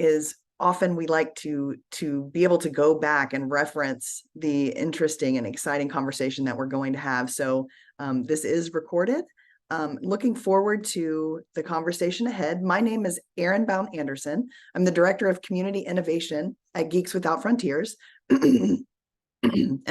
is often we like to be able to go back and reference the interesting and exciting conversation that we're going to have. So this is recorded. Looking forward to the conversation ahead. My name is Erin Bown-Anderson. I'm the Director of Community Innovation at Geeks Without Frontiers. And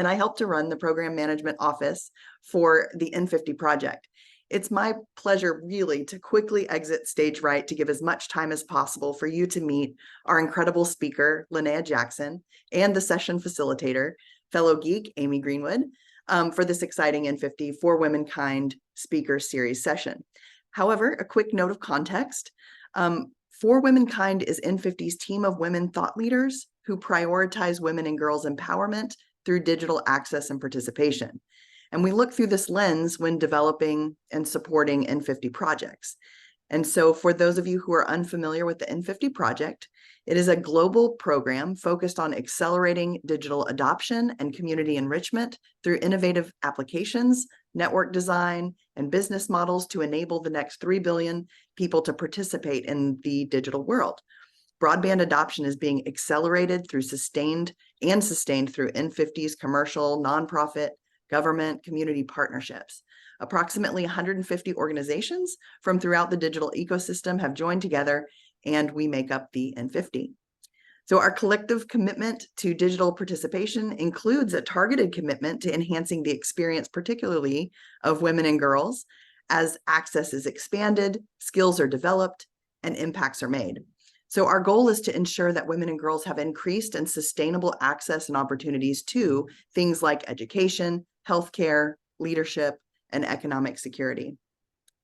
I help to run the program management office for the N50 project. It's my pleasure really to quickly exit stage right to give as much time as possible for you to meet our incredible speaker, Linnea Jackson, and the session facilitator, fellow geek, Amy Greenwood, for this exciting N50 for WomenKind speaker series session. However, a quick note of context. For WomenKind is N50's team of women thought leaders who prioritize women and girls' empowerment through digital access and participation. And we look through this lens when developing and supporting N50 projects. And so for those of you who are unfamiliar with the N50 project, it is a global program focused on accelerating digital adoption and community enrichment through innovative applications, network design, and business models to enable the next 3 billion people to participate in the digital world. Broadband adoption is being accelerated through sustained through N50's commercial, nonprofit, government, community partnerships. Approximately 150 organizations from throughout the digital ecosystem have joined together, and we make up the N50. So our collective commitment to digital participation includes a targeted commitment to enhancing the experience, particularly of women and girls, as access is expanded, skills are developed, and impacts are made. So our goal is to ensure that women and girls have increased and sustainable access and opportunities to things like education, healthcare, leadership, and economic security.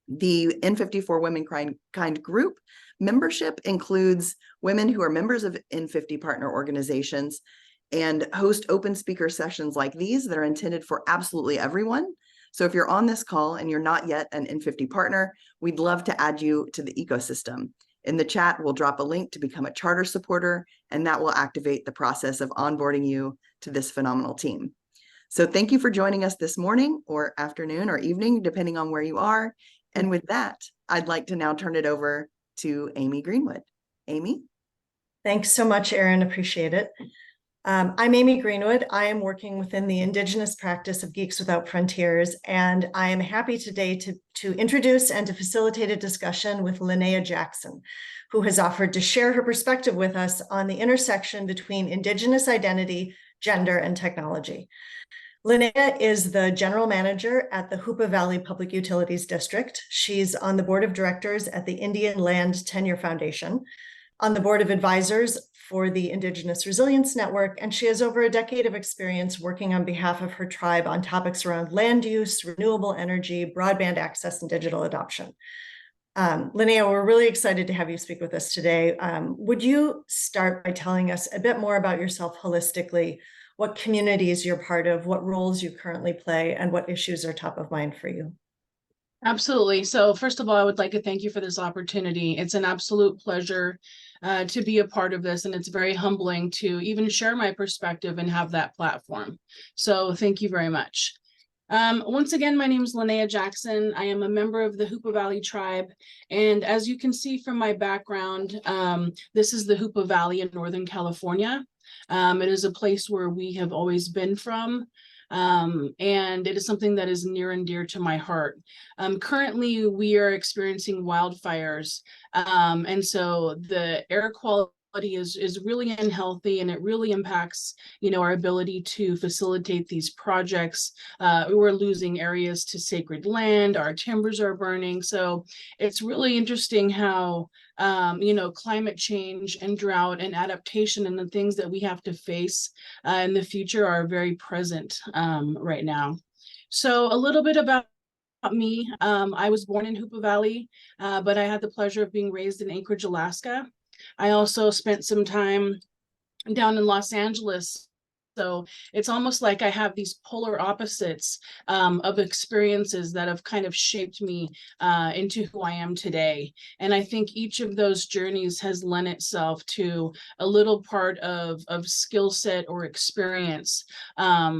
The N50 for WomenKind group membership includes women who are members of N50 partner organizations and host open speaker sessions like these that are intended for absolutely everyone. So if you're on this call and you're not yet an N50 partner, we'd love to add you to the ecosystem. In the chat, we'll drop a link to become a charter supporter, and that will activate the process of onboarding you to this phenomenal team. So thank you for joining us this morning or afternoon or evening, depending on where you are. And with that, I'd like to now turn it over to Amy Greenwood. Amy? Thanks so much, Erin. Appreciate it. I'm Amy Greenwood. I am working within the Indigenous practice of Geeks Without Frontiers, and I am happy today to introduce and to facilitate a discussion with Linnea Jackson, who has offered to share her perspective with us on the intersection between Indigenous identity, gender, and technology. Linnea is the general manager at the Hoopa Valley Public Utilities District. She's on the board of directors at the Indian Land Tenure Foundation, on the board of advisors for the Indigenous Resilience Network, and she has over a decade of experience working on behalf of her tribe on topics around land use, renewable energy, broadband access, and digital adoption. Linnea, we're really excited to have you speak with us today. Would you start by telling us a bit more about yourself holistically, what communities you're part of, what roles you currently play, and what issues are top of mind for you? Absolutely. So first of all, I would like to thank you for this opportunity. It's an absolute pleasure to be a part of this, and it's very humbling to even share my perspective and have that platform. So thank you very much. Once again, my name is Linnea Jackson. I am a member of the Hoopa Valley tribe, and as you can see from my background, this is the Hoopa Valley in Northern California. It is a place where we have always been from. And it is something that is near and dear to my heart. Currently, we are experiencing wildfires, and so the air quality is really unhealthy, and it really impacts, our ability to facilitate these projects. We're losing areas to sacred land. Our timbers are burning. So it's really interesting how climate change and drought and adaptation and the things that we have to face in the future are very present right now. So a little bit about me. I was born in Hoopa Valley, but I had the pleasure of being raised in Anchorage, Alaska. I also spent some time down in Los Angeles So it's almost like I have these polar opposites of experiences that have kind of shaped me into who I am today. And I think each of those journeys has lent itself to a little part of skill set or experience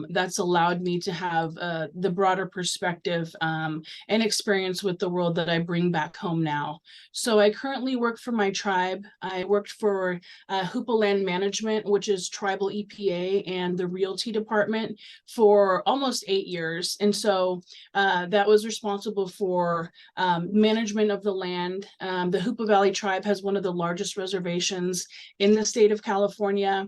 that's allowed me to have the broader perspective and experience with the world that I bring back home now. So I currently work for my tribe. I worked for Hoopa Land Management, which is tribal EPA, and the realty department for almost 8 years. And so that was responsible for management of the land. The Hoopa Valley tribe has one of the largest reservations in the state of California,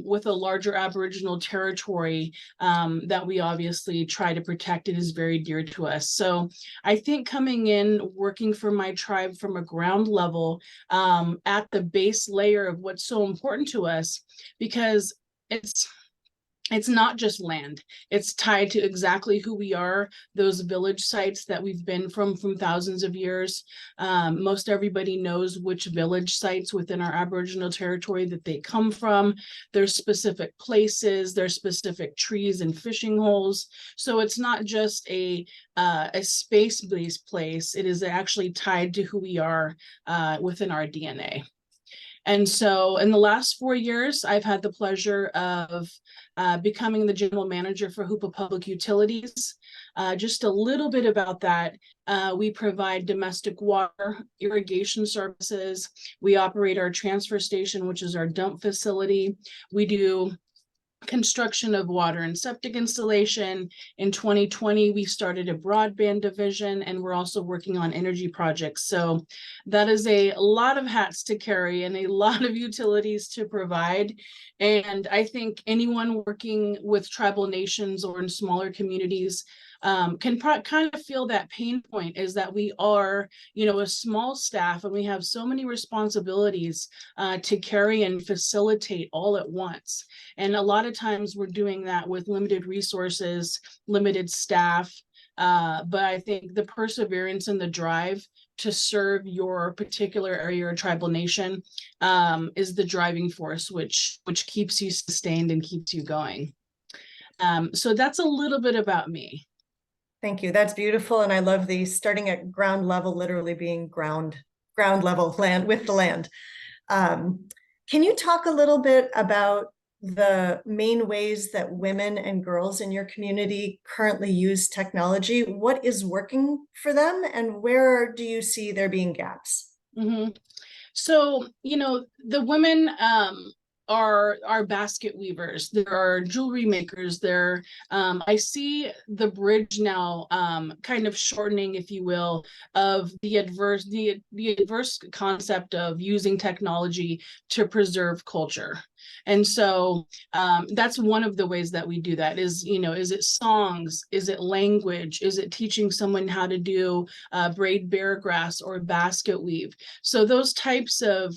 with a larger Aboriginal territory that we obviously try to protect. It is very dear to us. So I think coming in, working for my tribe from a ground level at the base layer of what's so important to us, because it's not just land. It's tied to exactly who we are, those village sites that we've been from thousands of years. Most everybody knows which village sites within our Aboriginal territory that they come from. There's specific places, there's specific trees and fishing holes. So it's not just a space-based place. It is actually tied to who we are within our DNA. And so in the last 4 years, I've had the pleasure of becoming the general manager for Hoopa Public Utilities. Just a little bit about that. We provide domestic water, irrigation services. We operate our transfer station, which is our dump facility. We do construction of water and septic installation. In 2020, we started a broadband division, and we're also working on energy projects. So that is a lot of hats to carry and a lot of utilities to provide. And I think anyone working with tribal nations or in smaller communities can kind of feel that pain point, is that we are, a small staff, and we have so many responsibilities to carry and facilitate all at once. And a lot of times we're doing that with limited resources, limited staff. But I think the perseverance and the drive to serve your particular area or tribal nation is the driving force, which keeps you sustained and keeps you going. So that's a little bit about me. Thank you. That's beautiful. And I love the starting at ground level, literally being ground level land with the land. Can you talk a little bit about the main ways that women and girls in your community currently use technology? What is working for them, and where do you see there being gaps? Mm-hmm. So, the women are basket weavers. There are jewelry makers. I see the bridge now kind of shortening, if you will, of the adverse concept of using technology to preserve culture. And so that's one of the ways that we do that is it songs? Is it language? Is it teaching someone how to do braid bear grass or basket weave? So those types of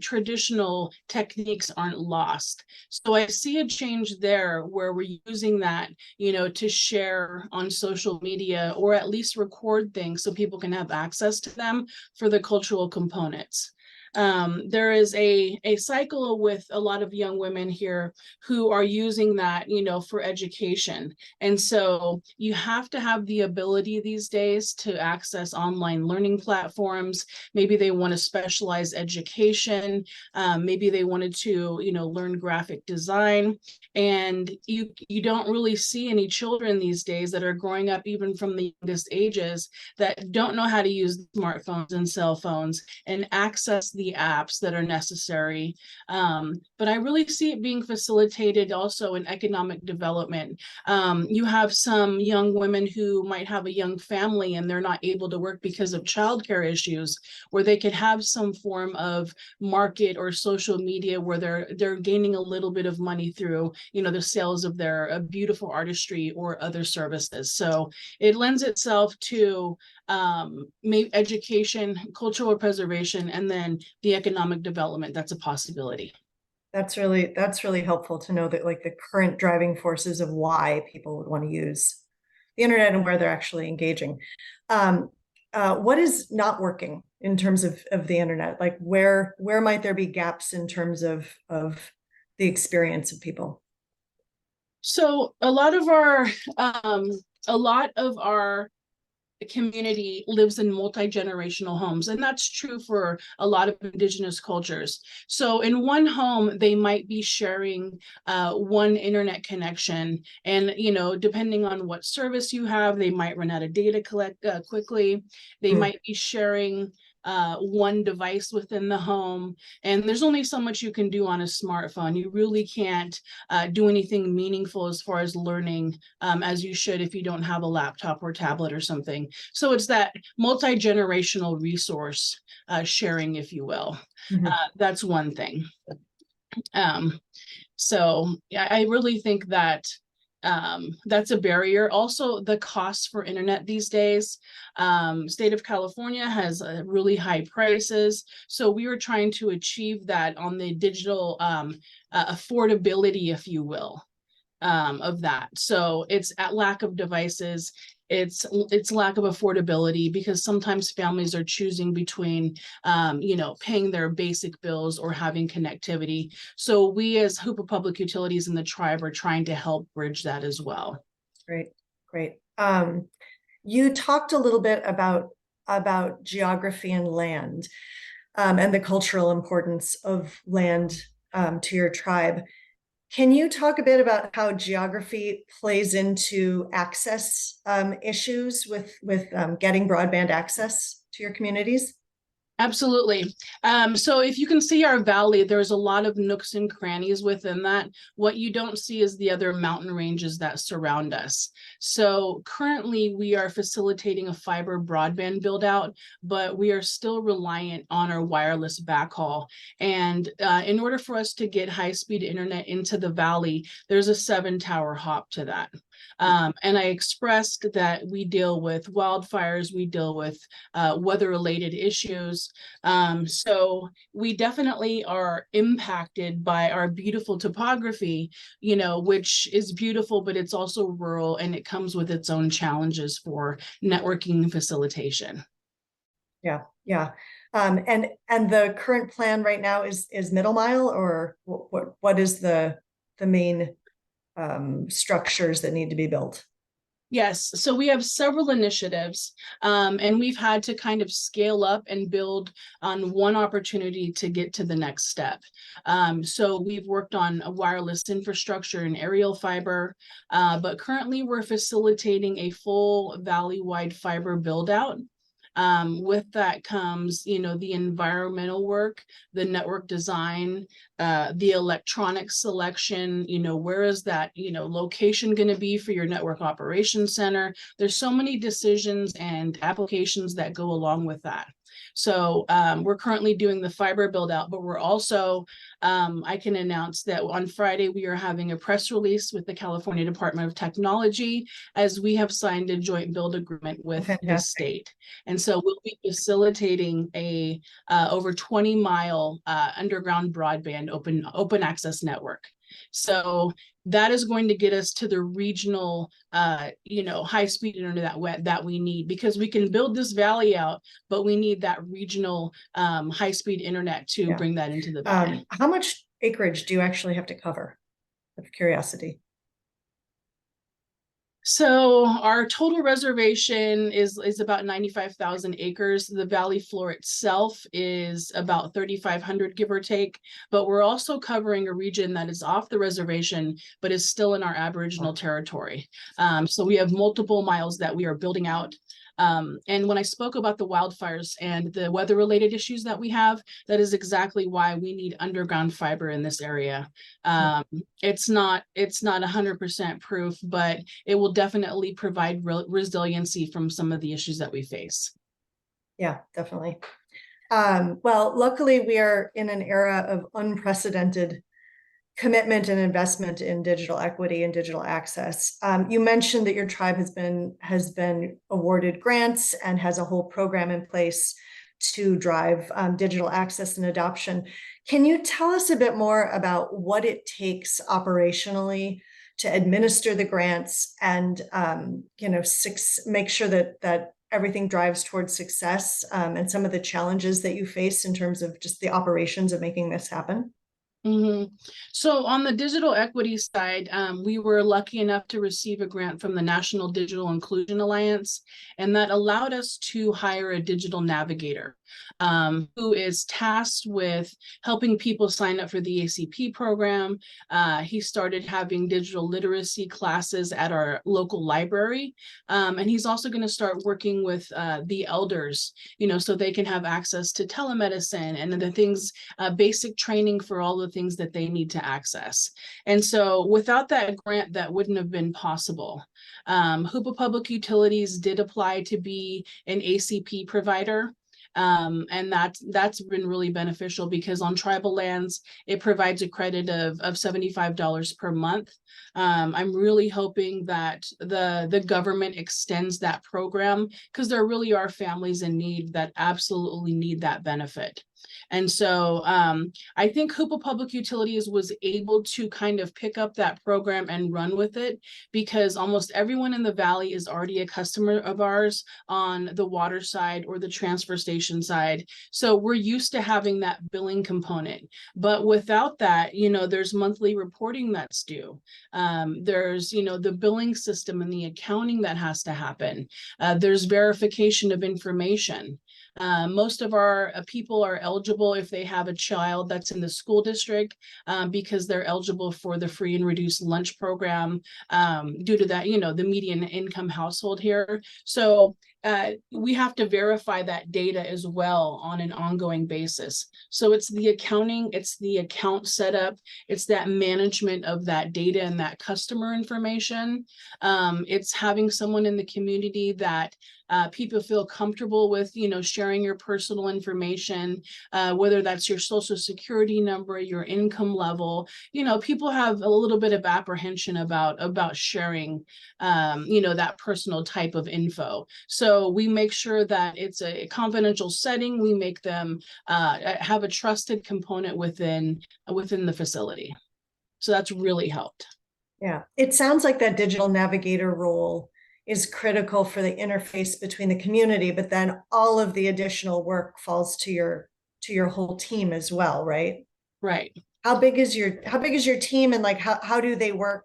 traditional techniques aren't lost. So I see a change there where we're using that, to share on social media, or at least record things so people can have access to them for the cultural components. There is a cycle with a lot of young women here who are using that, for education. And so you have to have the ability these days to access online learning platforms. Maybe they want to specialize education. Maybe they wanted to, learn graphic design. And you don't really see any children these days that are growing up, even from the youngest ages, that don't know how to use smartphones and cell phones and access the apps that are necessary. But I really see it being facilitated also in economic development. You have some young women who might have a young family and they're not able to work because of childcare issues, where they could have some form of market or social media where they're gaining a little bit of money through, the sales of their beautiful artistry or other services. So it lends itself to education, cultural preservation, and then the economic development that's a possibility. That's really helpful to know that, like, the current driving forces of why people would want to use the internet and where they're actually engaging. What is not working in terms of the internet? Like, where might there be gaps in terms of the experience of people? So a lot of our community lives in multi-generational homes, and that's true for a lot of Indigenous cultures. So in one home, they might be sharing one internet connection, and depending on what service you have, they might run out of data quickly. They might be sharing one device within the home, and there's only so much you can do on a smartphone. You really can't do anything meaningful as far as learning as you should if you don't have a laptop or tablet or something. So it's that multi-generational resource sharing, if you will. That's one thing. So yeah, I really think that that's a barrier. Also, the costs for internet these days. State of California has really high prices. So we were trying to achieve that on the digital affordability, if you will, of that. So it's at lack of devices. It's lack of affordability, because sometimes families are choosing between paying their basic bills or having connectivity. So we as Hoopa Public Utilities in the tribe are trying to help bridge that as well. Great. You talked a little bit about geography and land, and the cultural importance of land to your tribe. Can you talk a bit about how geography plays into access issues with getting broadband access to your communities? Absolutely. So if you can see our valley, there's a lot of nooks and crannies within that. What you don't see is the other mountain ranges that surround us. So currently we are facilitating a fiber broadband build out, but we are still reliant on our wireless backhaul. And in order for us to get high-speed internet into the valley, there's a 7-tower hop to that. And I expressed that we deal with wildfires, we deal with weather-related issues. So we definitely are impacted by our beautiful topography, which is beautiful, but it's also rural, and it comes with its own challenges for networking and facilitation. Yeah. And the current plan right now is middle mile, or what is the main structures that need to be built? Yes, so we have several initiatives, and we've had to kind of scale up and build on one opportunity to get to the next step. So we've worked on a wireless infrastructure and aerial fiber, but currently we're facilitating a full valley-wide fiber build-out. With that comes, the environmental work, the network design, the electronic selection, where is that, location going to be for your network operations center? There's so many decisions and applications that go along with that. So we're currently doing the fiber build out, but we're also, I can announce that on Friday, we are having a press release with the California Department of Technology, as we have signed a joint build agreement with the state. And so we'll be facilitating a over 20-mile underground broadband open access network. So that is going to get us to the regional, high-speed internet that we need, because we can build this valley out, but we need that regional high-speed internet to bring that into the valley. How much acreage do you actually have to cover, out of curiosity? So our total reservation is about 95,000 acres. The valley floor itself is about 3,500, give or take, but we're also covering a region that is off the reservation, but is still in our Aboriginal territory. So we have multiple miles that we are building out. And when I spoke about the wildfires and the weather-related issues that we have, that is exactly why we need underground fiber in this area. It's not 100% proof, but it will definitely provide resiliency from some of the issues that we face. Yeah, definitely. Well, luckily we are in an era of unprecedented commitment and investment in digital equity and digital access. You mentioned that your tribe has been awarded grants and has a whole program in place to drive digital access and adoption. Can you tell us a bit more about what it takes operationally to administer the grants and make sure that everything drives towards success, and some of the challenges that you face in terms of just the operations of making this happen? Mhm. So on the digital equity side, we were lucky enough to receive a grant from the National Digital Inclusion Alliance, and that allowed us to hire a digital navigator, who is tasked with helping people sign up for the ACP program. He started having digital literacy classes at our local library, and he's also going to start working with the elders, so they can have access to telemedicine and the things, basic training for all the things that they need to access. And so without that grant, that wouldn't have been possible. Hoopa Public Utilities did apply to be an ACP provider. And that's been really beneficial because on tribal lands, it provides a credit of $75 per month. I'm really hoping that the government extends that program because there really are families in need that absolutely need that benefit. And so I think Hoopa Public Utilities was able to kind of pick up that program and run with it because almost everyone in the valley is already a customer of ours on the water side or the transfer station side. So we're used to having that billing component. But without that, there's monthly reporting that's due. There's, the billing system and the accounting that has to happen. There's verification of information. Most of our people are eligible if they have a child that's in the school district because they're eligible for the free and reduced lunch program due to that, the median income household here. So we have to verify that data as well on an ongoing basis. So it's the accounting, it's the account setup, it's that management of that data and that customer information. It's having someone in the community that people feel comfortable with, sharing your personal information, whether that's your social security number, your income level. People have a little bit of apprehension about sharing, that personal type of info. So we make sure that it's a confidential setting. We make them have a trusted component within the facility. So that's really helped. Yeah, it sounds like that digital navigator role is critical for the interface between the community, but then all of the additional work falls to your whole team as well, right? Right. How big is your team, and like how do they work?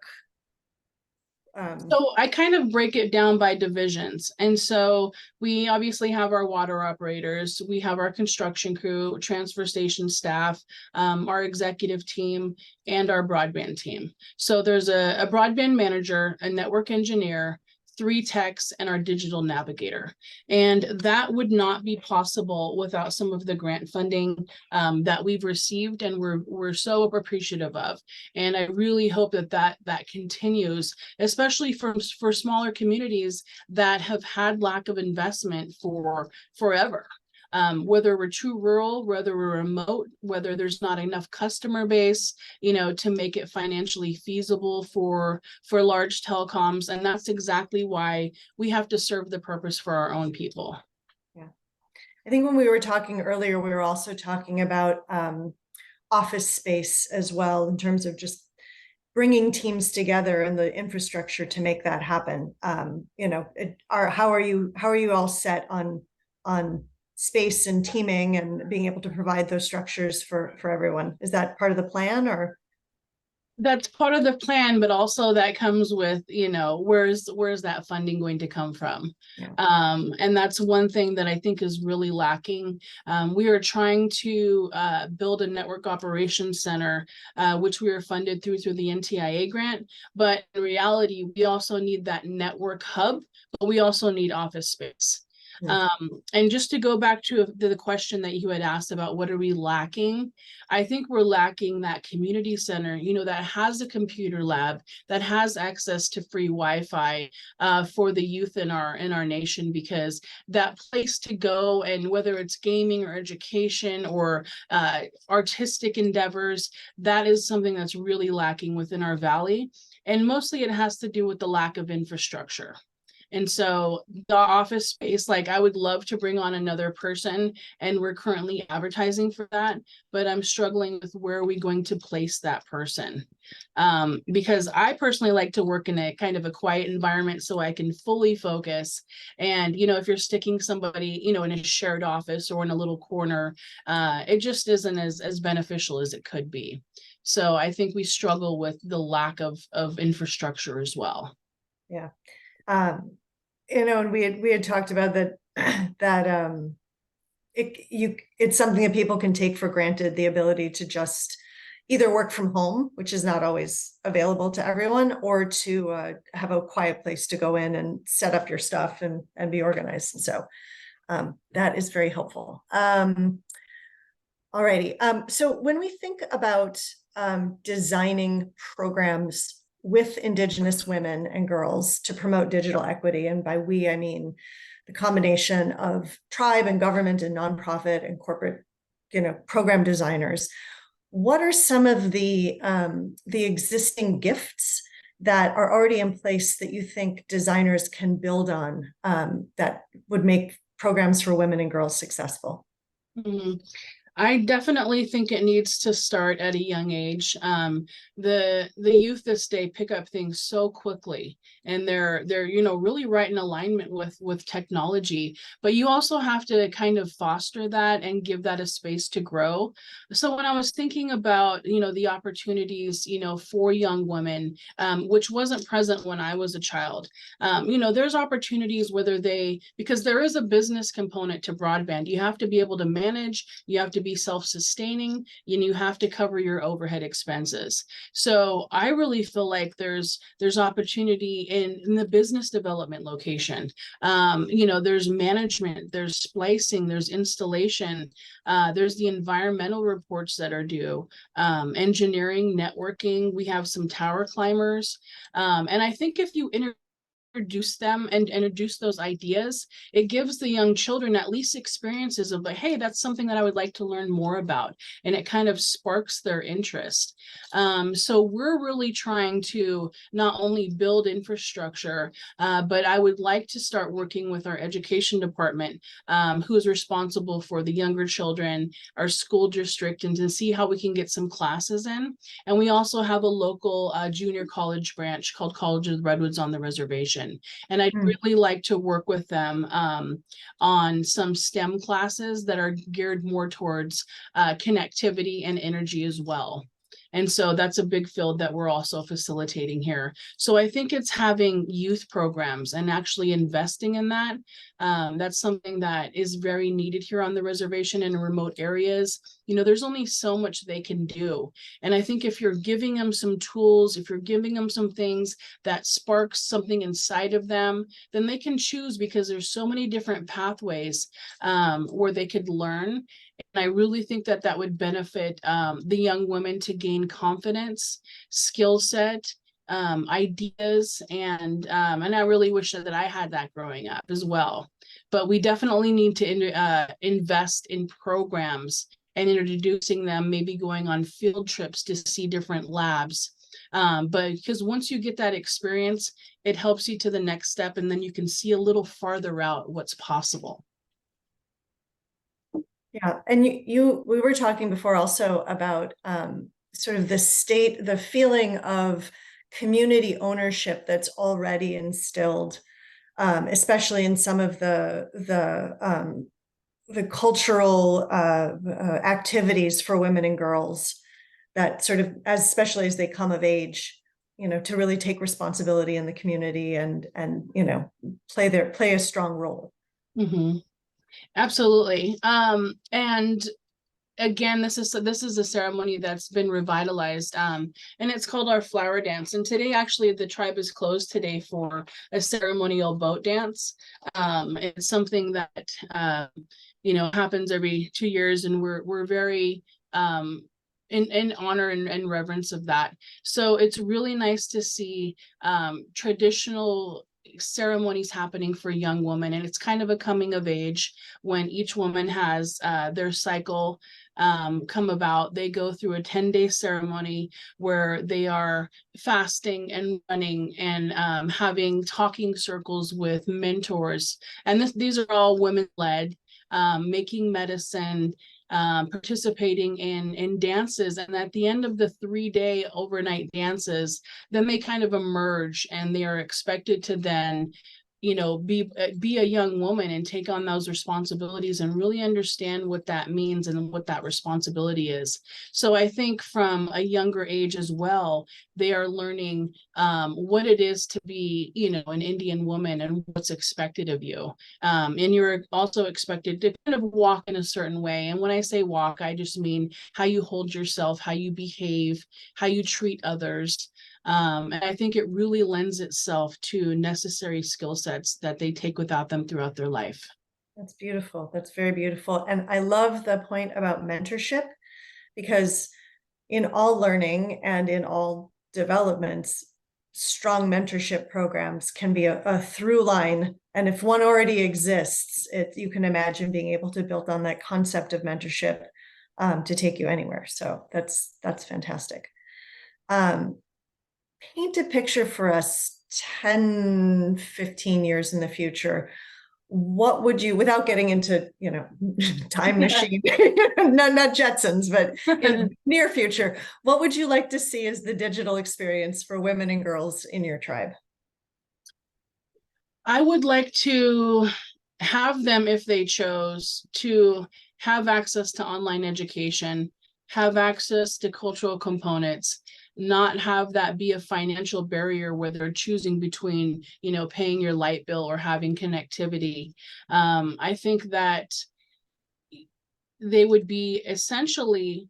So I kind of break it down by divisions. And so we obviously have our water operators, we have our construction crew, transfer station staff, our executive team, and our broadband team. So there's a broadband manager, a network engineer, 3 techs, and our digital navigator. And that would not be possible without some of the grant funding that we've received and we're so appreciative of. And I really hope that continues, especially for smaller communities that have had lack of investment for forever. Whether we're too rural, whether we're remote, whether there's not enough customer base, to make it financially feasible for large telecoms. And that's exactly why we have to serve the purpose for our own people. Yeah. I think when we were talking earlier, we were also talking about office space as well, in terms of just bringing teams together and the infrastructure to make that happen. How are you all set on space and teaming and being able to provide those structures for everyone? Is that part of the plan, or? That's part of the plan, but also that comes with, where's that funding going to come from? Yeah. And that's one thing that I think is really lacking. We are trying to build a network operations center, which we were funded through the NTIA grant. But in reality, we also need that network hub, but we also need office space. And just to go back to the question that you had asked about what are we lacking, I think we're lacking that community center, that has a computer lab, that has access to free Wi-Fi for the youth in our nation, because that place to go, and whether it's gaming or education or artistic endeavors, that is something that's really lacking within our valley. And mostly it has to do with the lack of infrastructure. And so the office space, like I would love to bring on another person, and we're currently advertising for that, but I'm struggling with where are we going to place that person? Because I personally like to work in a kind of a quiet environment so I can fully focus. And, you know, if you're sticking somebody, you know, in a shared office or in a little corner, it just isn't as beneficial as it could be. So I think we struggle with the lack of infrastructure as well. Yeah. You know, and we had talked about that, that, it's something that people can take for granted, the ability to just either work from home, which is not always available to everyone, or to have a quiet place to go in and set up your stuff and be organized. And so that is very helpful. Alrighty. So when we think about designing programs with Indigenous women and girls to promote digital equity, and by we, I mean the combination of tribe and government and nonprofit and corporate, you know, program designers, what are some of the existing gifts that are already in place that you think designers can build on that would make programs for women and girls successful? Mm-hmm. I definitely think it needs to start at a young age. The youth this day pick up things so quickly, and they're you know, really right in alignment with technology. But you also have to kind of foster that and give that a space to grow. So when I was thinking about, you know, the opportunities, you know, for young women, which wasn't present when I was a child, you know, there's opportunities whether because there is a business component to broadband. You have to be able to manage, you have to be self-sustaining, and you have to cover your overhead expenses. So I really feel like there's opportunity in the business development location. You know, there's management, there's splicing, there's installation, there's the environmental reports that are due, engineering, networking. We have some tower climbers, and I think if you introduce them and introduce those ideas, it gives the young children at least experiences of like, hey, that's something that I would like to learn more about, and it kind of sparks their interest. So we're really trying to not only build infrastructure, but I would like to start working with our education department, who is responsible for the younger children, our school district, and to see how we can get some classes in. And we also have a local junior college branch called College of the Redwoods on the reservation. And I'd really like to work with them on some STEM classes that are geared more towards connectivity and energy as well. And so that's a big field that we're also facilitating here. So I think it's having youth programs and actually investing in that. That's something that is very needed here on the reservation and in remote areas. You know, there's only so much they can do. And I think if you're giving them some tools, if you're giving them some things that sparks something inside of them, then they can choose, because there's so many different pathways where they could learn. And I really think that that would benefit the young women to gain confidence, skill set, ideas, and I really wish that I had that growing up as well. But we definitely need to invest in programs and introducing them, maybe going on field trips to see different labs. But because once you get that experience, it helps you to the next step, and then you can see a little farther out what's possible. Yeah, and we were talking before also about sort of the feeling of community ownership that's already instilled, especially in some of the cultural activities for women and girls, that sort of, especially as they come of age, you know, to really take responsibility in the community and you know, play a strong role. Mm-hmm. Absolutely. And again, this is a ceremony that's been revitalized, and it's called our flower dance. And today, actually, the tribe is closed today for a ceremonial boat dance. It's something that you know, happens every 2 years, and we're very in honor and reverence of that. So it's really nice to see traditional ceremonies happening for young women, and it's kind of a coming of age when each woman has their cycle come about. They go through a 10-day ceremony where they are fasting and running and having talking circles with mentors. And these are all women-led, making medicine, participating in dances. And at the end of the 3-day overnight dances, then they kind of emerge and they are expected to then, you know, be a young woman and take on those responsibilities and really understand what that means and what that responsibility is. So I think from a younger age as well, they are learning what it is to be, you know, an Indian woman and what's expected of you. And you're also expected to kind of walk in a certain way. And when I say walk, I just mean how you hold yourself, how you behave, how you treat others. And I think it really lends itself to necessary skill sets that they take without them throughout their life. That's beautiful. That's very beautiful. And I love the point about mentorship, because in all learning and in all developments, strong mentorship programs can be a through line. And if one already exists, you can imagine being able to build on that concept of mentorship to take you anywhere. So that's fantastic. Paint a picture for us 10, 15 years in the future. What would you, without getting into, you know, time machine, not Jetsons, but in near future, what would you like to see as the digital experience for women and girls in your tribe? I would like to have them, if they chose, to have access to online education, have access to cultural components, not have that be a financial barrier where they're choosing between, you know, paying your light bill or having connectivity. I think that they would be essentially,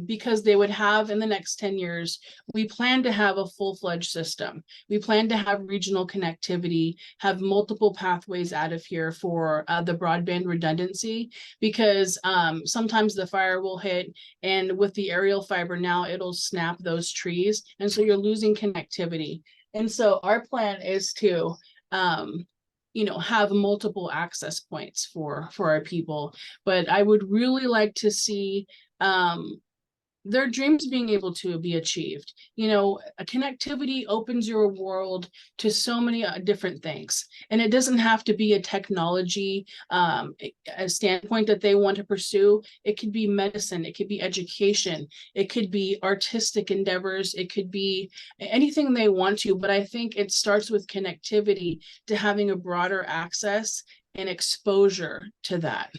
because they would have in the next 10 years, we plan to have a full-fledged system. We plan to have regional connectivity, have multiple pathways out of here for the broadband redundancy, because sometimes the fire will hit, and with the aerial fiber now, it'll snap those trees. And so you're losing connectivity. And so our plan is to, you know, have multiple access points for our people. But I would really like to see their dreams being able to be achieved. You know, a connectivity opens your world to so many different things, and it doesn't have to be a technology a standpoint that they want to pursue. It could be medicine, it could be education, it could be artistic endeavors, it could be anything they want to. But I think it starts with connectivity to having a broader access and exposure to that.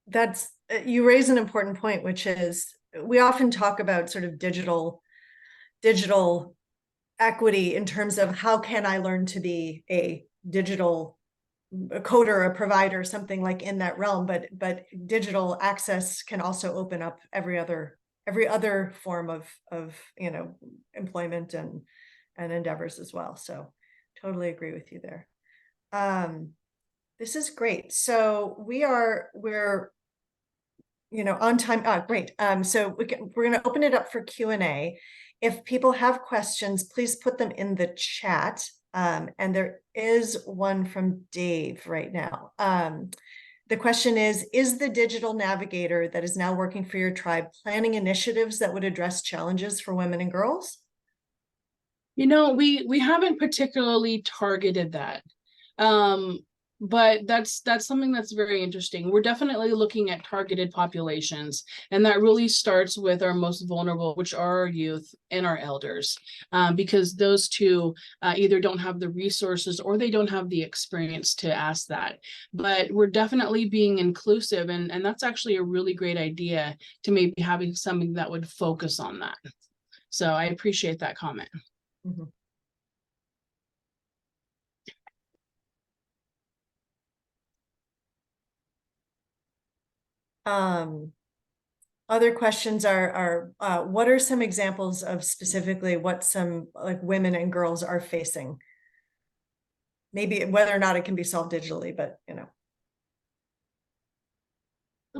That's, you raise an important point, which is we often talk about sort of digital equity in terms of how can I learn to be a digital coder, a provider, something like in that realm, but digital access can also open up every other form of, you know, employment and endeavors as well. So totally agree with you there. This is great. So we're, you know, on time. Great. So we're going to open it up for Q&A. If people have questions, please put them in the chat. And there is one from Dave right now. The question is the digital navigator that is now working for your tribe planning initiatives that would address challenges for women and girls? You know, we haven't particularly targeted that. But that's something that's very interesting. We're definitely looking at targeted populations, and that really starts with our most vulnerable, which are our youth and our elders, because those two either don't have the resources or they don't have the experience to ask that. But we're definitely being inclusive, and that's actually a really great idea to maybe having something that would focus on that. So I appreciate that comment. Mm-hmm. Other questions are what are some examples of specifically what some like women and girls are facing? Maybe whether or not it can be solved digitally, but you know.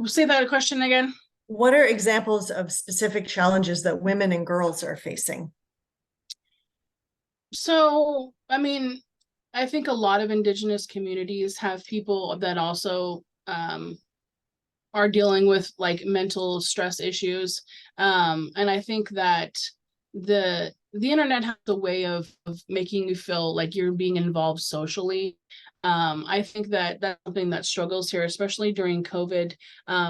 Say that question again. What are examples of specific challenges that women and girls are facing? So, I mean, I think a lot of Indigenous communities have people that also are dealing with like mental stress issues. And I think that the internet has a way of making you feel like you're being involved socially. I think that that's something that struggles here, especially during COVID.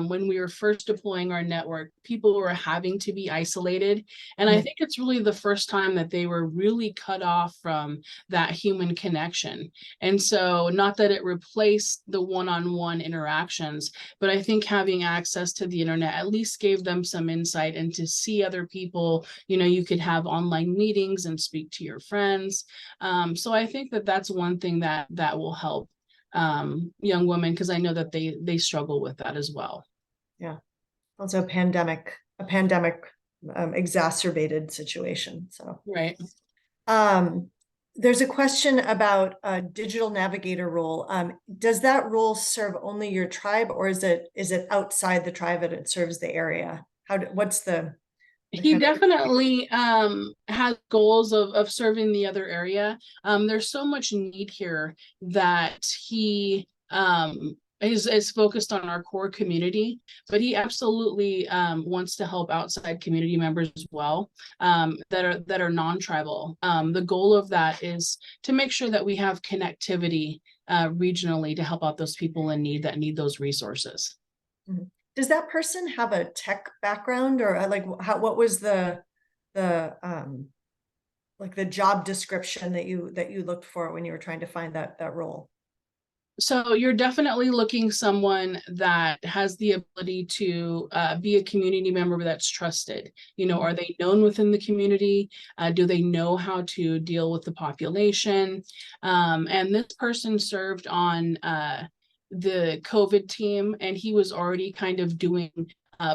When we were first deploying our network, people were having to be isolated. And I think it's really the first time that they were really cut off from that human connection. And so, not that it replaced the one-on-one interactions, but I think having access to the internet at least gave them some insight and to see other people. You could have online meetings and speak to your friends. So I think that that's one thing that will help young women, because I know that they struggle with that as well. Yeah. Also a pandemic exacerbated situation. So Right. There's a question about a digital navigator role. Does that role serve only your tribe, or is it outside the tribe and it serves the area? What's the He definitely has goals of serving the other area. There's so much need here that he is focused on our core community, but he absolutely wants to help outside community members as well, that are non-tribal. The goal of that is to make sure that we have connectivity regionally to help out those people in need that need those resources. Does that person have a tech background, or what was the like the job description that you looked for when you were trying to find that role? So you're definitely looking someone that has the ability to be a community member that's trusted. Are they known within the community? Do they know how to deal with the population? And this person served on the COVID team, and he was already kind of doing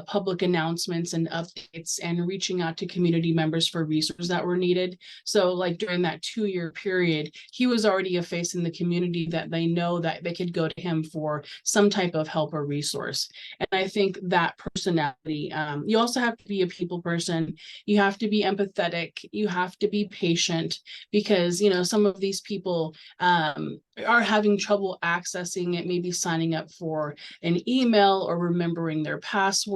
public announcements and updates and reaching out to community members for resources that were needed. So like during that 2-year period, he was already a face in the community that they know that they could go to him for some type of help or resource. And I think that personality, you also have to be a people person. You have to be empathetic. You have to be patient, because, some of these people are having trouble accessing it, maybe signing up for an email or remembering their password.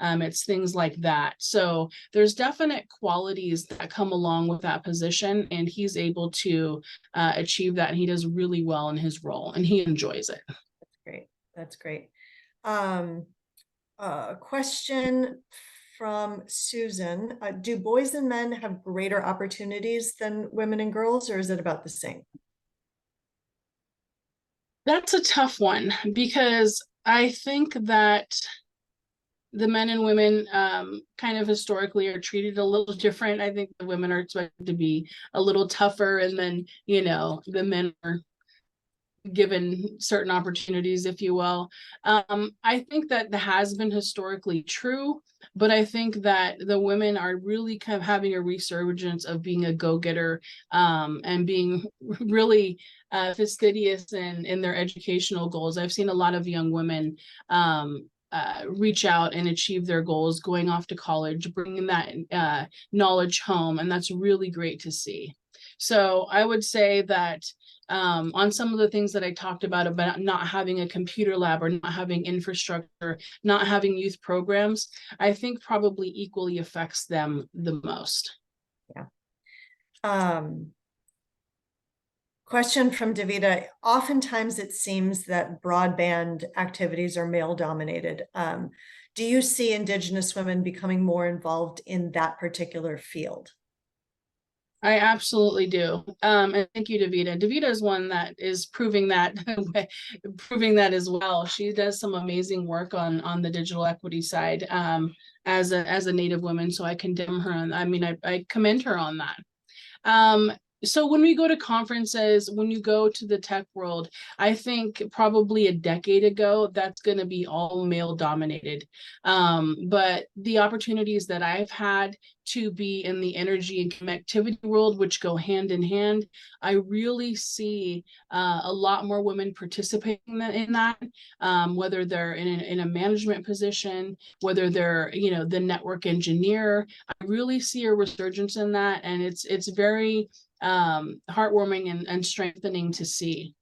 It's things like that. So there's definite qualities that come along with that position, and he's able to achieve that. And he does really well in his role, and he enjoys it. That's great. That's great. Question from Susan. Do boys and men have greater opportunities than women and girls, or is it about the same? That's a tough one, because I think that the men and women kind of historically are treated a little different. I think the women are expected to be a little tougher, and then, the men are given certain opportunities, if you will. I think that has been historically true, but I think that the women are really kind of having a resurgence of being a go-getter, and being really fastidious in their educational goals. I've seen a lot of young women reach out and achieve their goals, going off to college, bringing that knowledge home, and that's really great to see. So I would say that on some of the things that I talked about not having a computer lab or not having infrastructure, not having youth programs, I think probably equally affects them the most. Yeah. Question from DaVita. Oftentimes it seems that broadband activities are male dominated. Do you see Indigenous women becoming more involved in that particular field? I absolutely do. And thank you, DaVita. DaVita is one that is proving that as well. She does some amazing work on the digital equity side as a Native woman. So I condemn her. I commend her on that. So when we go to conferences, when you go to the tech world, I think probably a decade ago, that's going to be all male dominated. But the opportunities that I've had to be in the energy and connectivity world, which go hand in hand, I really see a lot more women participating in that, whether they're in a management position, whether they're, the network engineer. I really see a resurgence in that. And it's very heartwarming and strengthening to see,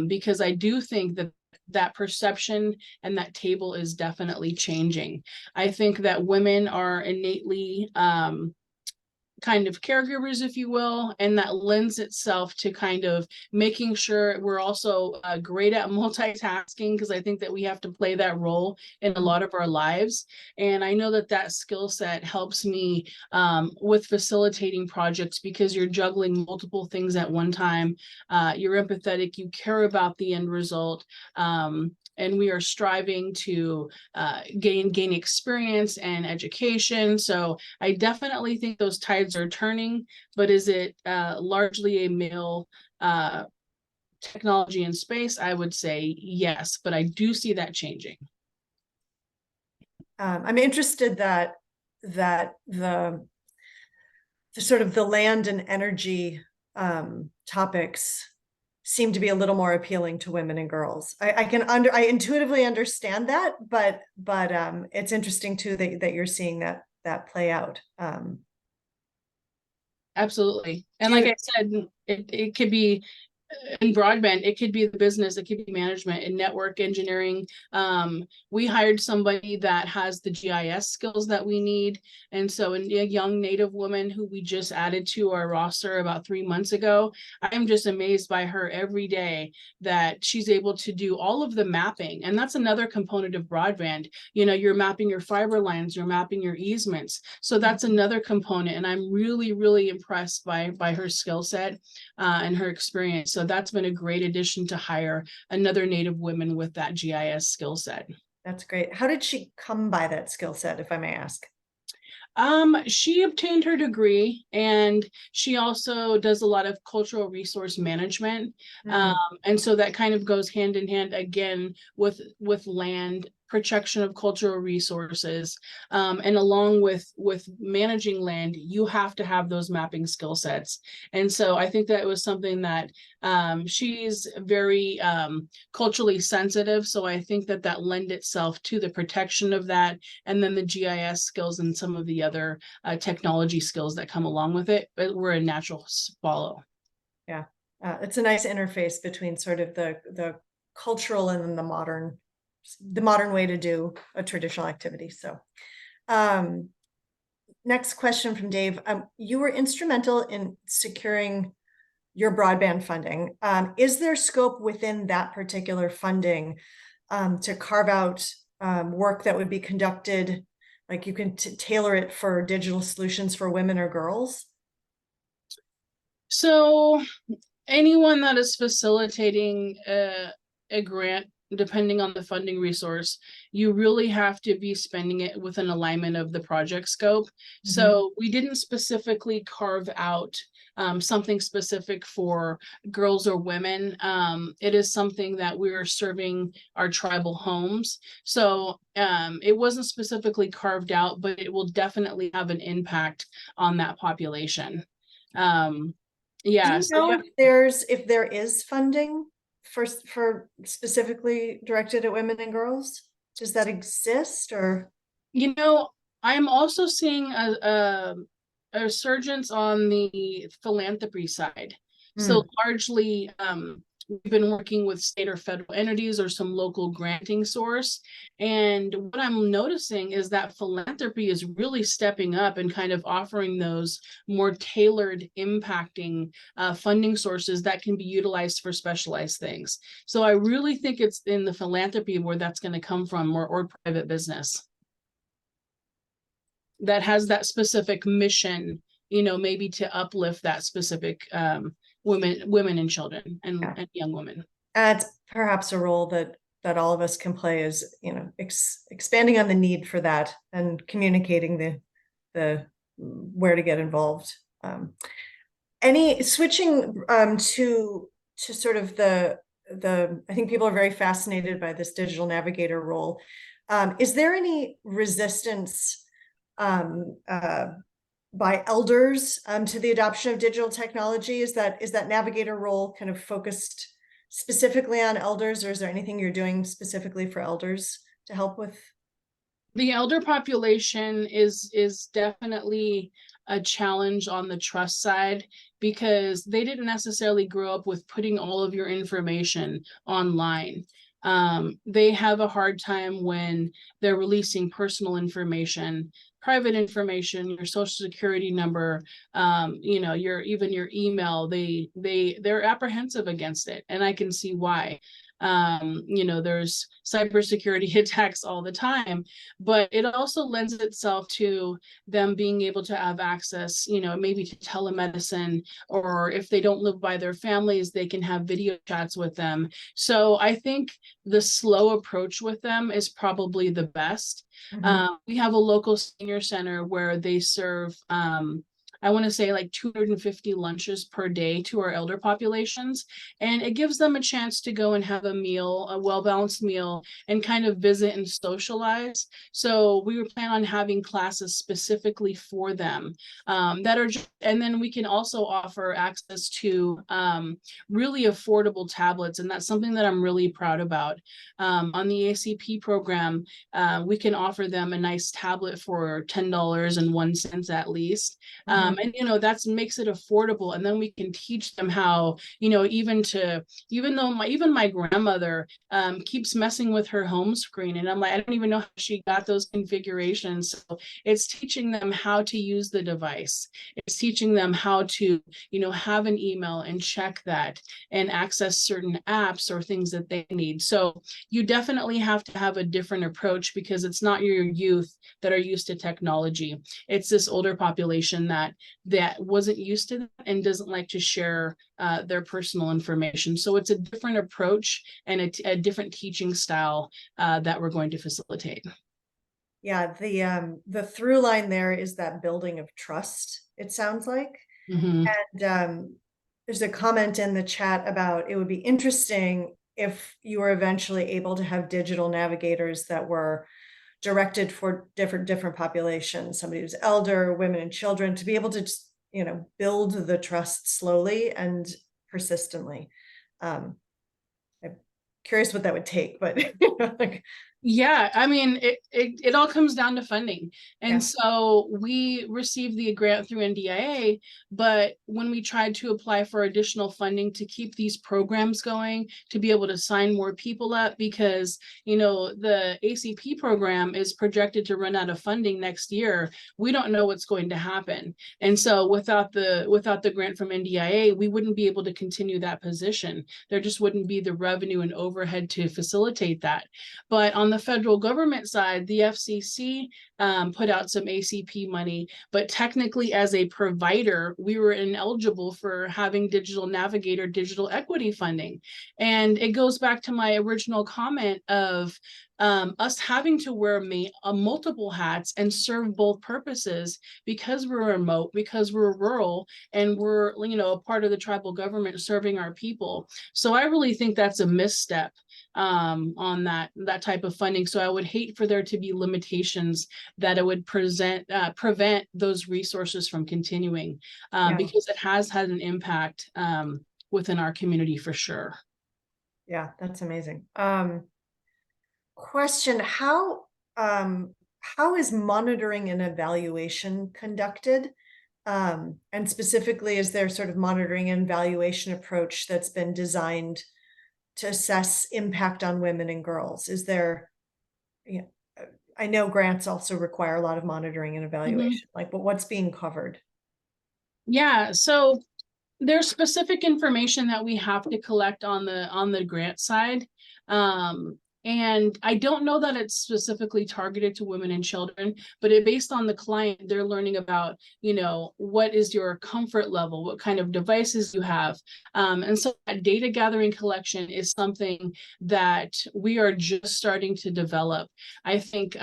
because I do think that that perception and that table is definitely changing. I think that women are innately kind of caregivers, if you will, and that lends itself to kind of making sure we're also great at multitasking, because I think that we have to play that role in a lot of our lives. And I know that that skill set helps me with facilitating projects, because you're juggling multiple things at one time. You're empathetic, you care about the end result. And we are striving to gain experience and education. So I definitely think those tides are turning, but is it largely a male technology and space? I would say yes, but I do see that changing. I'm interested that the sort of the land and energy topics seem to be a little more appealing to women and girls. I intuitively understand that, but it's interesting too that you're seeing that play out. Absolutely. And like I said, it could be in broadband, it could be the business, it could be management and network engineering. We hired somebody that has the GIS skills that we need. And so a young Native woman who we just added to our roster about 3 months ago, I'm just amazed by her every day that she's able to do all of the mapping. And that's another component of broadband. You know, you're mapping your fiber lines, you're mapping your easements. So that's another component. And I'm really, really impressed by her skill set and her experience. So that's been a great addition to hire another Native woman with that GIS skill set. That's great. How did she come by that skill set, if I may ask? She obtained her degree, and she also does a lot of cultural resource management. And so that kind of goes hand in hand again with land protection of cultural resources. And along with managing land, you have to have those mapping skill sets. And so I think that it was something that she's very culturally sensitive. So I think that lend itself to the protection of that. And then the GIS skills and some of the other technology skills that come along with it, but were a natural follow. Yeah, it's a nice interface between sort of the cultural and then the modern way to do a traditional activity. So next question from Dave. You were instrumental in securing your broadband funding. Is there scope within that particular funding to carve out work that would be conducted, like you can tailor it for digital solutions for women or girls? So anyone that is facilitating a grant, depending on the funding resource, you really have to be spending it with an alignment of the project scope. So we didn't specifically carve out something specific for girls or women. It is something that we are serving our tribal homes. So it wasn't specifically carved out, but it will definitely have an impact on that population. Yeah. So if there is funding for specifically directed at women and girls, does that exist? Or, you know, I'm also seeing a resurgence on the philanthropy side. So largely we've been working with state or federal entities or some local granting source. And what I'm noticing is that philanthropy is really stepping up and kind of offering those more tailored impacting funding sources that can be utilized for specialized things. So I really think it's in the philanthropy where that's going to come from, or private business that has that specific mission, you know, maybe to uplift that specific women and children and young women. it's perhaps a role that all of us can play, is, you know, expanding on the need for that and communicating the where to get involved. Any switching to sort of the I think people are very fascinated by this digital navigator role. Is there any resistance by elders to the adoption of digital technology? Is that navigator role kind of focused specifically on elders, or is there anything you're doing specifically for elders to help with? The elder population is definitely a challenge on the trust side because they didn't necessarily grow up with putting all of your information online. They have a hard time when they're releasing personal information, private information, your social security number, your email. They're apprehensive against it, and I can see why. There's cybersecurity attacks all the time, but it also lends itself to them being able to have access, maybe to telemedicine, or if they don't live by their families, they can have video chats with them. So I think the slow approach with them is probably the best. We have a local senior center where they serve I want to say like 250 lunches per day to our elder populations. And it gives them a chance to go and have a meal, a well-balanced meal, and kind of visit and socialize. So we were planning on having classes specifically for them and then we can also offer access to really affordable tablets. And that's something that I'm really proud about. On the ACP program, we can offer them a nice tablet for $10.01 at least. And that makes it affordable, and then we can teach them how, even though my grandmother keeps messing with her home screen, and I'm like, I don't even know how she got those configurations. So it's teaching them how to use the device. It's teaching them how to have an email and check that and access certain apps or things that they need. So you definitely have to have a different approach, because it's not your youth that are used to technology. It's this older population that wasn't used to that and doesn't like to share their personal information. So it's a different approach and a different teaching style that we're going to facilitate. Yeah, the through line there is that building of trust, it sounds like. Mm-hmm. And there's a comment in the chat about it would be interesting if you were eventually able to have digital navigators that were directed for different populations, somebody who's elder, women and children, to be able to just, build the trust slowly and persistently. I'm curious what that would take, but Yeah, I mean, it all comes down to funding. And so we received the grant through NDIA, but when we tried to apply for additional funding to keep these programs going, to be able to sign more people up, because, the ACP program is projected to run out of funding next year. We don't know what's going to happen. And so without the grant from NDIA, we wouldn't be able to continue that position. There just wouldn't be the revenue and overhead to facilitate that. But on the federal government side, the FCC put out some ACP money, but technically as a provider, we were ineligible for having Digital Navigator digital equity funding. And it goes back to my original comment of us having to wear multiple hats and serve both purposes, because we're remote, because we're rural, and we're a part of the tribal government serving our people. So I really think that's a misstep on that type of funding. So I would hate for there to be limitations that it would prevent those resources from continuing, because it has had an impact within our community for sure. Yeah, that's amazing. Question: how is monitoring and evaluation conducted? And specifically, is there sort of monitoring and evaluation approach that's been designed to assess impact on women and girls? Is there, I know grants also require a lot of monitoring and evaluation, but what's being covered? Yeah, so there's specific information that we have to collect on the grant side. And I don't know that it's specifically targeted to women and children, but based on the client, they're learning about, what is your comfort level, what kind of devices you have. And so that data gathering collection is something that we are just starting to develop. I think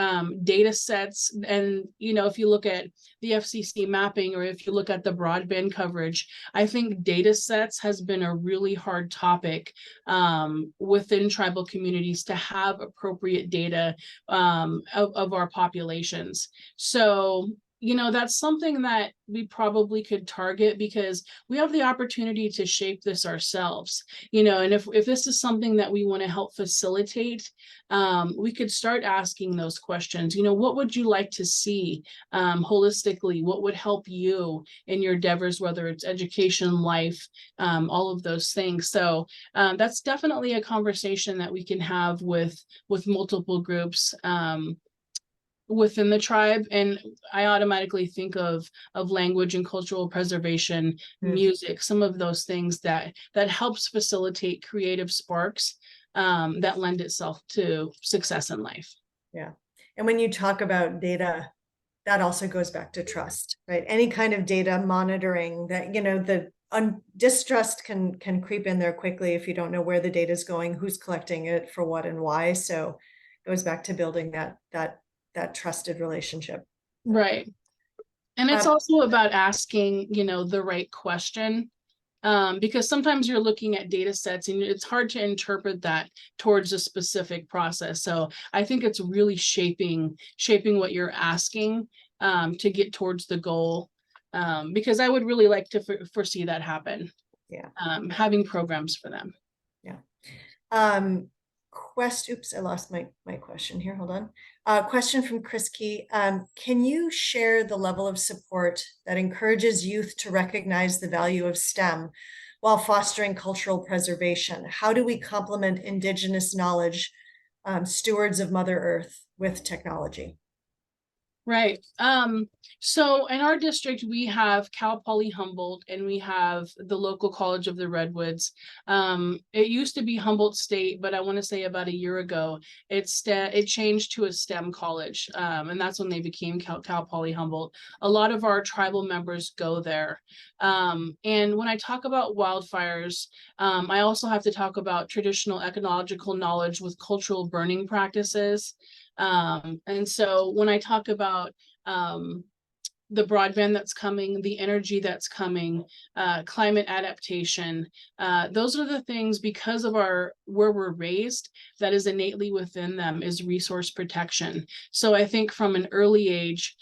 data sets, and, if you look at the FCC mapping, or if you look at the broadband coverage, I think data sets has been a really hard topic within tribal communities to have appropriate data of our populations. So that's something that we probably could target, because we have the opportunity to shape this ourselves, and if this is something that we want to help facilitate, we could start asking those questions. What would you like to see holistically? What would help you in your endeavors, whether it's education, life, all of those things. So that's definitely a conversation that we can have with multiple groups within the tribe. And I automatically think of language and cultural preservation, music, some of those things that helps facilitate creative sparks that lend itself to success in life. Yeah. And when you talk about data, that also goes back to trust, right? Any kind of data monitoring that, the distrust can creep in there quickly if you don't know where the data is going, who's collecting it, for what and why. So it goes back to building that trusted relationship. Right. And it's also about asking, the right question, because sometimes you're looking at data sets and it's hard to interpret that towards a specific process. So I think it's really shaping what you're asking to get towards the goal, because I would really like to foresee that happen. Yeah. Having programs for them. Yeah. Oops, I lost my question here. Hold on. Question from Chris Key. Can you share the level of support that encourages youth to recognize the value of STEM while fostering cultural preservation? How do we complement Indigenous knowledge, stewards of Mother Earth, with technology? Right. So in our district, we have Cal Poly Humboldt and we have the local College of the Redwoods. It used to be Humboldt State, but I want to say about a year ago, it changed to a STEM college. And that's when they became Cal Poly Humboldt. A lot of our tribal members go there. And when I talk about wildfires, I also have to talk about traditional ecological knowledge with cultural burning practices. And so when I talk about the broadband that's coming, the energy that's coming, climate adaptation, those are the things, because of where we're raised, that is innately within them, is resource protection. So I think from an early age,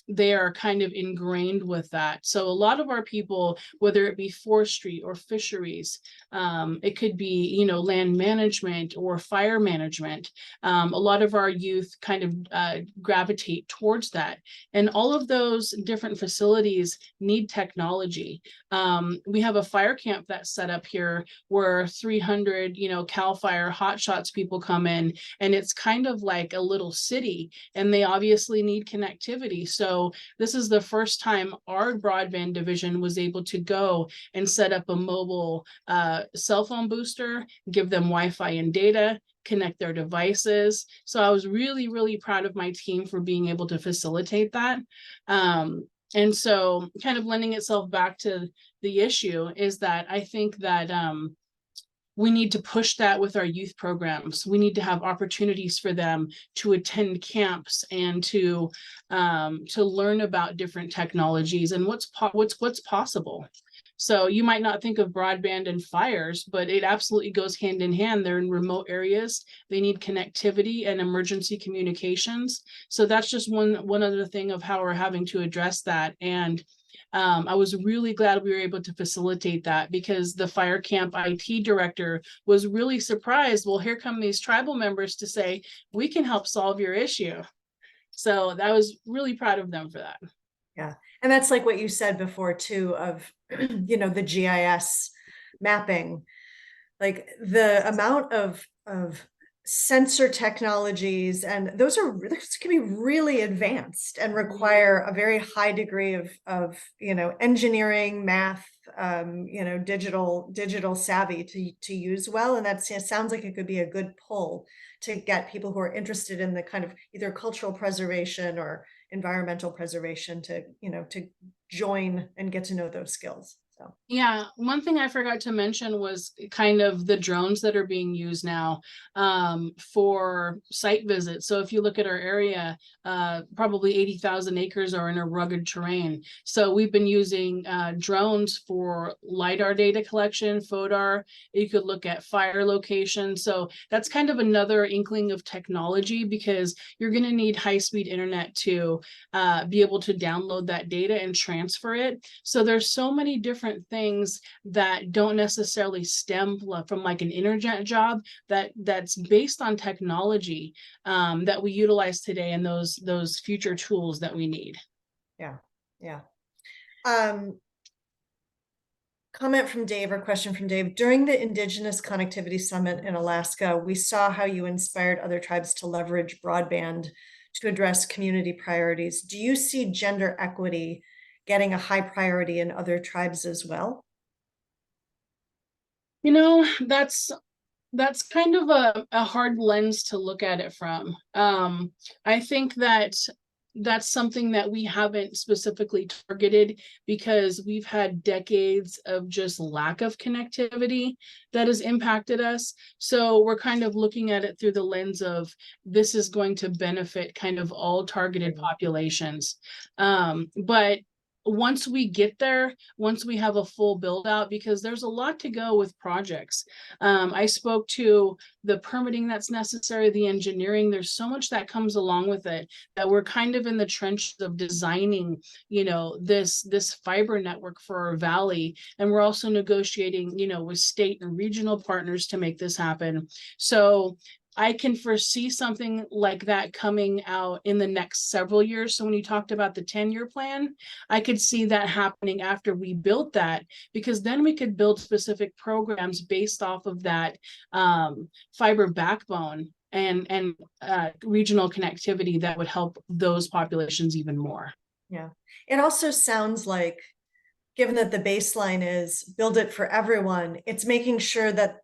they are kind of ingrained with that. So a lot of our people, whether it be forestry or fisheries, it could be, land management or fire management. A lot of our youth kind of gravitate towards that. And all of those different facilities need technology. We have a fire camp that's set up here where 300, CAL FIRE hotshots people come in, and it's kind of like a little city, and they obviously need connectivity. So this is the first time our broadband division was able to go and set up a mobile cell phone booster, give them Wi-Fi and data, connect their devices. So I was really, really proud of my team for being able to facilitate that. And so kind of lending itself back to the issue is that I think that we need to push that with our youth programs. We need to have opportunities for them to attend camps and to learn about different technologies and what's possible. So you might not think of broadband and fires, but it absolutely goes hand in hand. They're in remote areas. They need connectivity and emergency communications. So that's just one other thing of how we're having to address that. And I was really glad we were able to facilitate that, because the fire camp IT director was really surprised. Well, here come these tribal members to say, we can help solve your issue. So I was really proud of them for that. Yeah. And that's like what you said before too, of, the GIS mapping, like the amount of sensor technologies, and those can be really advanced and require a very high degree of engineering, math, digital savvy to use well. And that sounds like it could be a good pull to get people who are interested in the kind of either cultural preservation or environmental preservation to join and get to know those skills. So Yeah, one thing I forgot to mention was kind of the drones that are being used now for site visits. So if you look at our area, probably 80,000 acres are in a rugged terrain. So we've been using drones for LiDAR data collection, FODAR. You could look at fire location. So that's kind of another inkling of technology, because you're going to need high-speed internet to be able to download that data and transfer it. So there's so many different things that don't necessarily stem from like an internet job that's based on technology that we utilize today, and those future tools that we need. yeah. Comment from Dave, or question from Dave. During the Indigenous Connectivity Summit in Alaska, we saw how you inspired other tribes to leverage broadband to address community priorities. Do you see gender equity getting a high priority in other tribes as well? You know, that's kind of a hard lens to look at it from. I think that's something that we haven't specifically targeted, because we've had decades of just lack of connectivity that has impacted us. So we're kind of looking at it through the lens of, this is going to benefit kind of all targeted populations. But once we get there, once we have a full build out, because there's a lot to go with projects. I spoke to the permitting that's necessary, the engineering, there's so much that comes along with it, that we're kind of in the trenches of designing, this fiber network for our valley. And we're also negotiating, with state and regional partners to make this happen. So I can foresee something like that coming out in the next several years. So when you talked about the 10-year plan, I could see that happening after we built that, because then we could build specific programs based off of that fiber backbone and regional connectivity that would help those populations even more. Yeah, it also sounds like, given that the baseline is build it for everyone, it's making sure that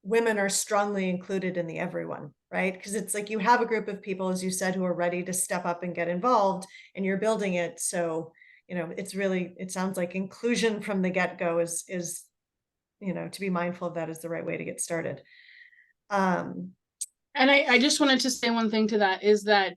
women are strongly included in the everyone, right? Because it's like you have a group of people, as you said, who are ready to step up and get involved, and you're building it. So, it sounds like inclusion from the get-go is, to be mindful of that is the right way to get started. And I just wanted to say one thing to that, is that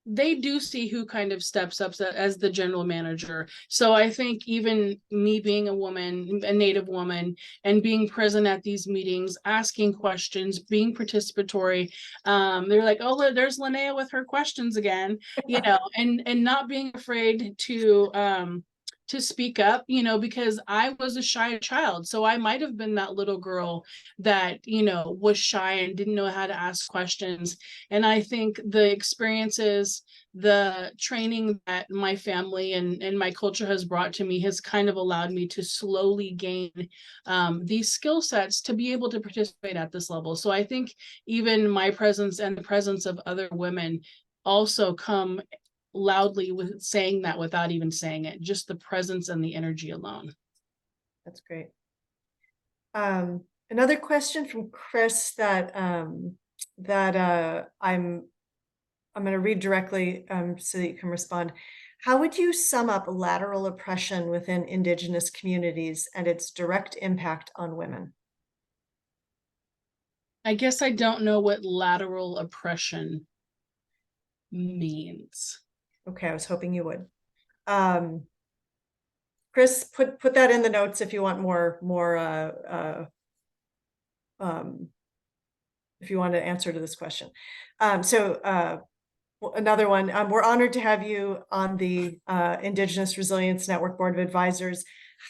they do see who kind of steps up as the general manager. So I think even me being a woman, a Native woman, and being present at these meetings, asking questions, being participatory, they're like, oh, there's Linnea with her questions again, and not being afraid to speak up, because I was a shy child. So I might have been that little girl that, was shy and didn't know how to ask questions. And I think the experiences, the training that my family and my culture has brought to me has kind of allowed me to slowly gain these skill sets to be able to participate at this level. So I think even my presence and the presence of other women also come loudly with saying that without even saying it, just the presence and the energy alone. That's great. Another question from Chris that I'm going to read directly so that you can respond. How would you sum up lateral oppression within Indigenous communities and its direct impact on women? I guess I don't know what lateral oppression means. Okay, I was hoping you would. Chris, put that in the notes if you want more if you want to answer to this question. Another one, we're honored to have you on the Indigenous Resilience Network Board of Advisors.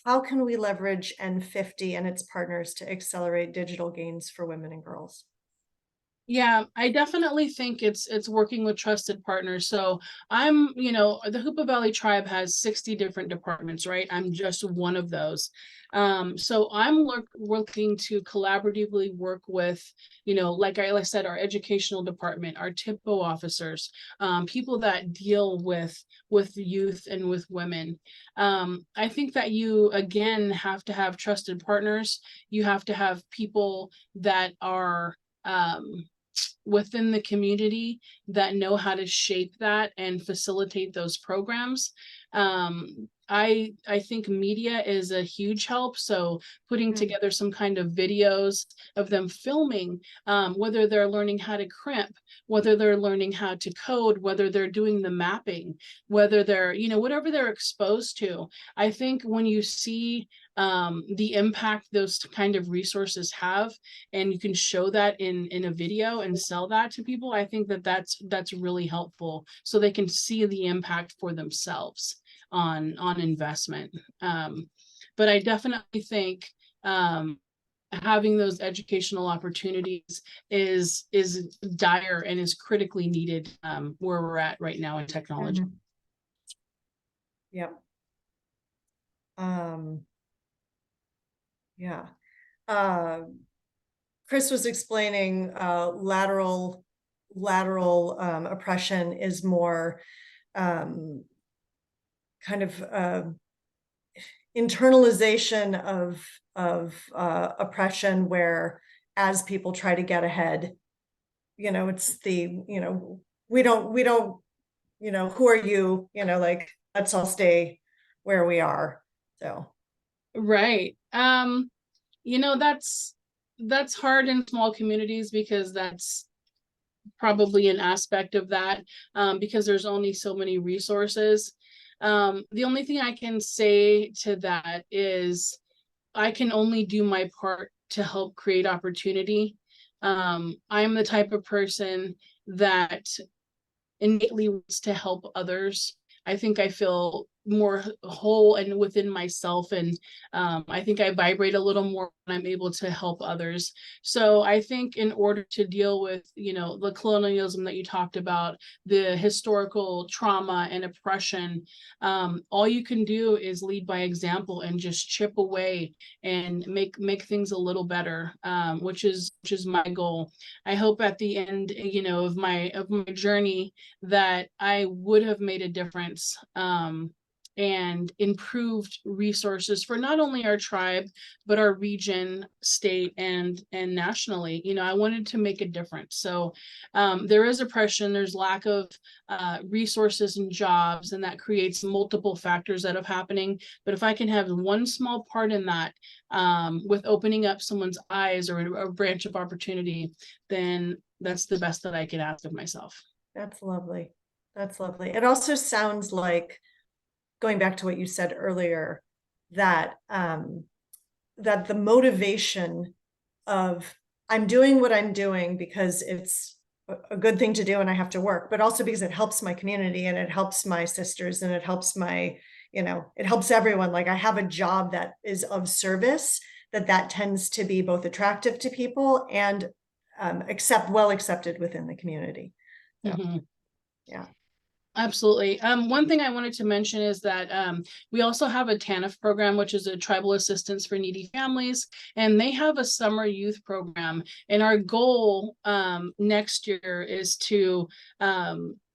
How can we leverage N50 and its partners to accelerate digital gains for women and girls? Yeah, I definitely think it's working with trusted partners. So I'm, the Hoopa Valley tribe has 60 different departments, right? I'm just one of those. So I'm working to collaboratively work with, like I said, our educational department, our TIPO officers, people that deal with youth and with women. I think that you, again, have to have trusted partners. You have to have people that are within the community that know how to shape that and facilitate those programs. I think media is a huge help. So putting together some kind of videos of them filming, whether they're learning how to crimp, whether they're learning how to code, whether they're doing the mapping, whether they're, whatever they're exposed to. I think when you see the impact those kind of resources have, and you can show that in a video and sell that to people, I think that's really helpful, so they can see the impact for themselves on investment. But I definitely think having those educational opportunities is dire and is critically needed where we're at right now in technology. Yep. Yeah. Chris was explaining lateral oppression is more kind of internalization of oppression, where as people try to get ahead, it's the, we don't, who are you, like, let's all stay where we are. So. Right. That's hard in small communities, because that's probably an aspect of that, because there's only so many resources. The only thing I can say to that is I can only do my part to help create opportunity. I'm the type of person that innately wants to help others. I think I feel more whole and within myself, and I think I vibrate a little more when I'm able to help others. So I think in order to deal with the colonialism that you talked about, the historical trauma and oppression, all you can do is lead by example and just chip away and make things a little better, which is my goal. I hope at the end of my journey that I would have made a difference, and improved resources for not only our tribe, but our region, state, and nationally. I wanted to make a difference. So there is oppression, there's lack of resources and jobs, and that creates multiple factors that are happening. But if I can have one small part in that, with opening up someone's eyes or a branch of opportunity, then that's the best that I can ask of myself. That's lovely. That's lovely. It also sounds like, going back to what you said earlier, that that the motivation of, I'm doing what I'm doing because it's a good thing to do and I have to work, but also because it helps my community and it helps my sisters and it helps my, it helps everyone. Like, I have a job that is of service, that tends to be both attractive to people and well accepted within the community. So, yeah. Absolutely. One thing I wanted to mention is that we also have a TANF program, which is a tribal assistance for needy families, and they have a summer youth program. And our goal next year is to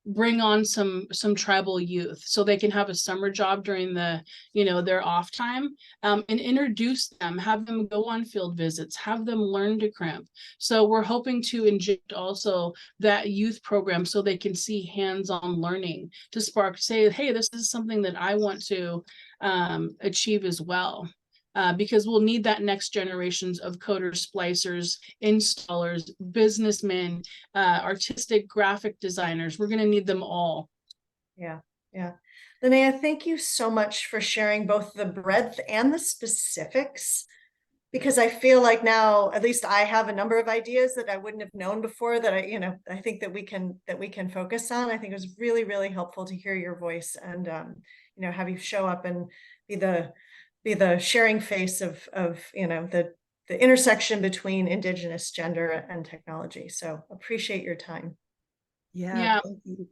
bring on some tribal youth so they can have a summer job during the their off time, and introduce them, have them go on field visits, have them learn to crimp. So we're hoping to inject also that youth program so they can see hands-on learning to say, hey, this is something that I want to achieve as well. Because we'll need that next generations of coders, splicers, installers, businessmen, artistic graphic designers. We're going to need them all. Yeah, yeah. Linnea, thank you so much for sharing both the breadth and the specifics, because I feel like now, at least I have a number of ideas that I wouldn't have known before that I think that we can focus on. I think it was really, really helpful to hear your voice and have you show up and be the sharing face of the intersection between Indigenous, gender, and technology. So appreciate your time. Yeah. Thank you.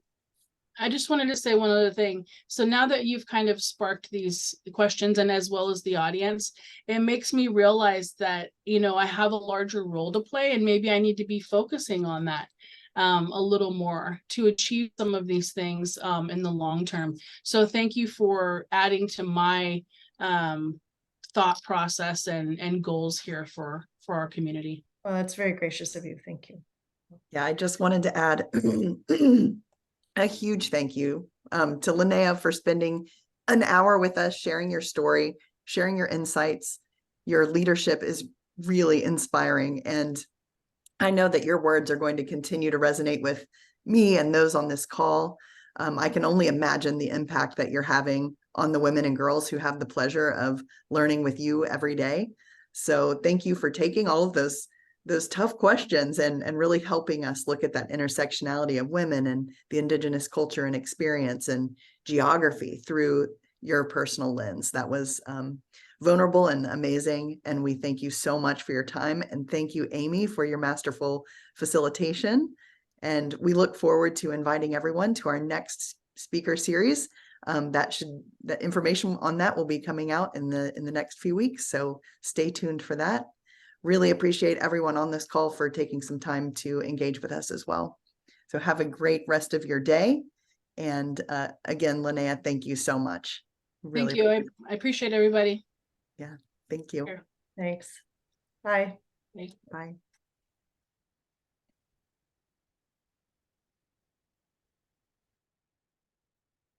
I just wanted to say one other thing. So now that you've kind of sparked these questions, and as well as the audience, it makes me realize that, I have a larger role to play, and maybe I need to be focusing on that a little more to achieve some of these things in the long term. So thank you for adding to my thought process and goals here for our community. Well, that's very gracious of you. Thank you. Yeah, I just wanted to add a huge thank you to Linnea for spending an hour with us, sharing your story, sharing your insights. Your leadership is really inspiring. And I know that your words are going to continue to resonate with me and those on this call. I can only imagine the impact that you're having on the women and girls who have the pleasure of learning with you every day. So thank you for taking all of those tough questions and really helping us look at that intersectionality of women and the Indigenous culture and experience and geography through your personal lens. That was vulnerable and amazing. And we thank you so much for your time. And thank you, Amy, for your masterful facilitation. And we look forward to inviting everyone to our next speaker series. The information on that will be coming out in the next few weeks. So stay tuned for that. Really appreciate everyone on this call for taking some time to engage with us as well. So have a great rest of your day. And again, Linnea, thank you so much. Thank you. I appreciate everybody. Yeah, thank you. Sure. Thanks. Bye. Bye. Bye.